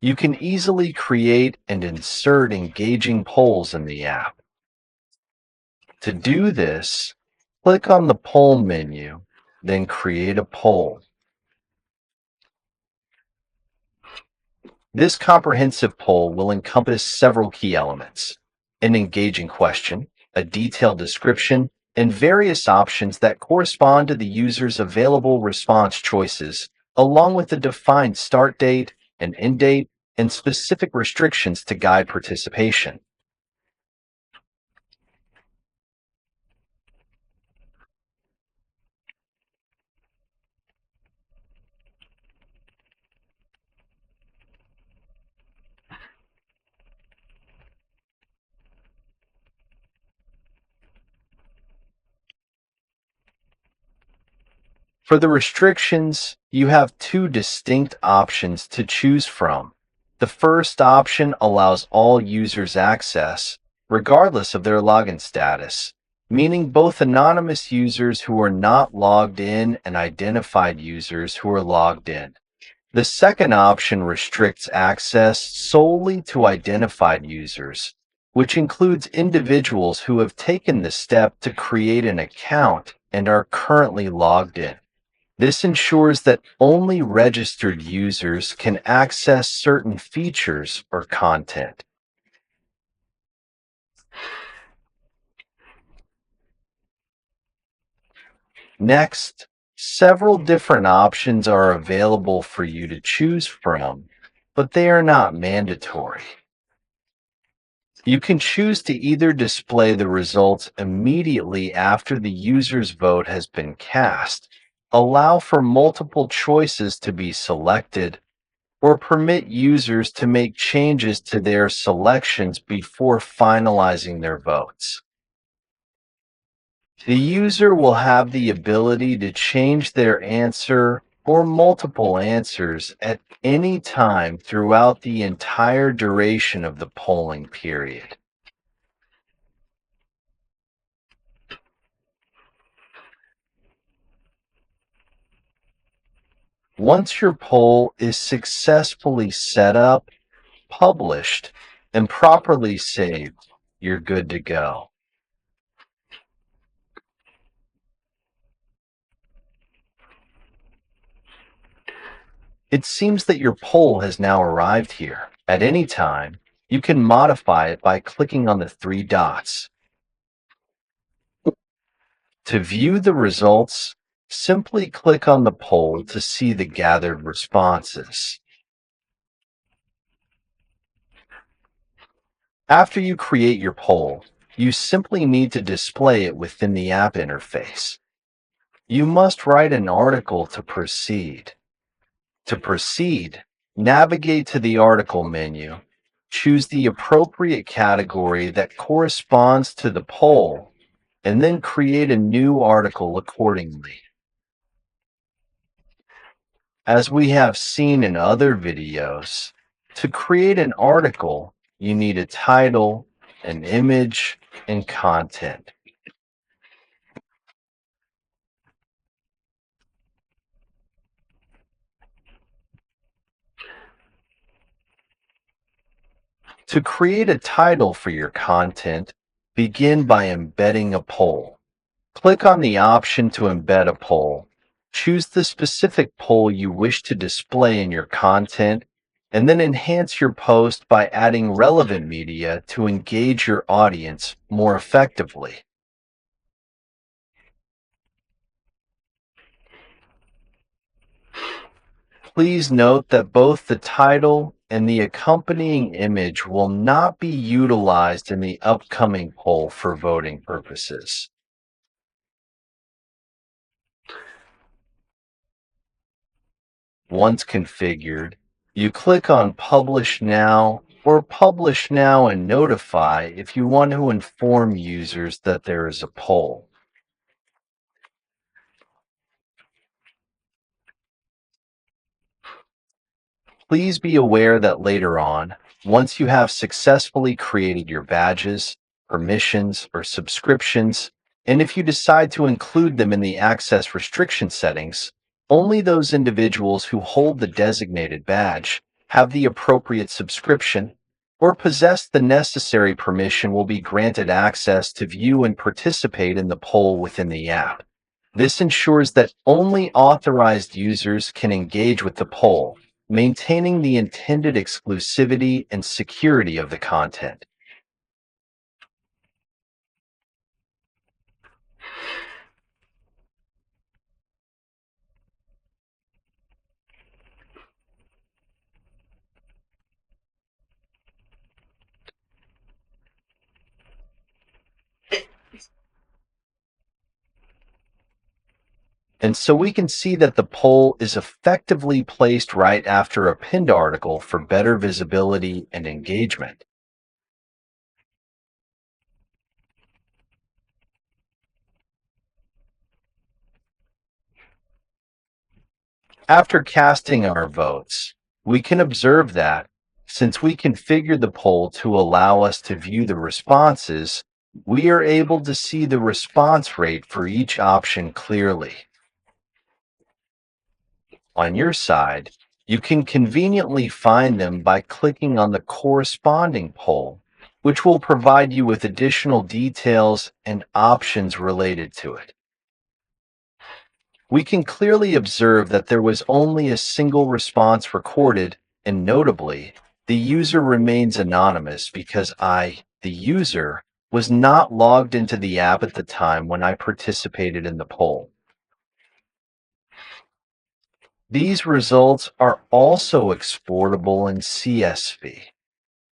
You can easily create and insert engaging polls in the app. To do this, click on the Poll menu, then create a poll. This comprehensive poll will encompass several key elements: an engaging question, a detailed description, and various options that correspond to the user's available response choices, along with a defined start date, an end date, and specific restrictions to guide participation. For the restrictions, you have two distinct options to choose from. The first option allows all users access, regardless of their login status, meaning both anonymous users who are not logged in and identified users who are logged in. The second option restricts access solely to identified users, which includes individuals who have taken the step to create an account and are currently logged in. This ensures that only registered users can access certain features or content. Next, several different options are available for you to choose from, but they are not mandatory. You can choose to either display the results immediately after the user's vote has been cast, allow for multiple choices to be selected, or permit users to make changes to their selections before finalizing their votes. The user will have the ability to change their answer or multiple answers at any time throughout the entire duration of the polling period. Once your poll is successfully set up, published, and properly saved, you're good to go. It seems that your poll has now arrived here. At any time, you can modify it by clicking on the three dots. To view the results, simply click on the poll to see the gathered responses. After you create your poll, you simply need to display it within the app interface. You must write an article to proceed. To proceed, navigate to the article menu, choose the appropriate category that corresponds to the poll, and then create a new article accordingly. As we have seen in other videos, to create an article, you need a title, an image, and content. To create a title for your content, begin by embedding a poll. Click on the option to embed a poll. Choose the specific poll you wish to display in your content, and then enhance your post by adding relevant media to engage your audience more effectively. Please note that both the title and the accompanying image will not be utilized in the upcoming poll for voting purposes. Once configured, you click on Publish Now or Publish Now and Notify if you want to inform users that there is a poll. Please be aware that later on, once you have successfully created your badges, permissions, or subscriptions, and if you decide to include them in the access restriction settings, only those individuals who hold the designated badge have the appropriate subscription, or possess the necessary permission will be granted access to view and participate in the poll within the app. This ensures that only authorized users can engage with the poll, maintaining the intended exclusivity and security of the content. And so we can see that the poll is effectively placed right after a pinned article for better visibility and engagement. After casting our votes, we can observe that, since we configured the poll to allow us to view the responses, we are able to see the response rate for each option clearly. On your side, you can conveniently find them by clicking on the corresponding poll, which will provide you with additional details and options related to it. We can clearly observe that there was only a single response recorded, and notably, the user remains anonymous because I, the user, was not logged into the app at the time when I participated in the poll. These results are also exportable in CSV.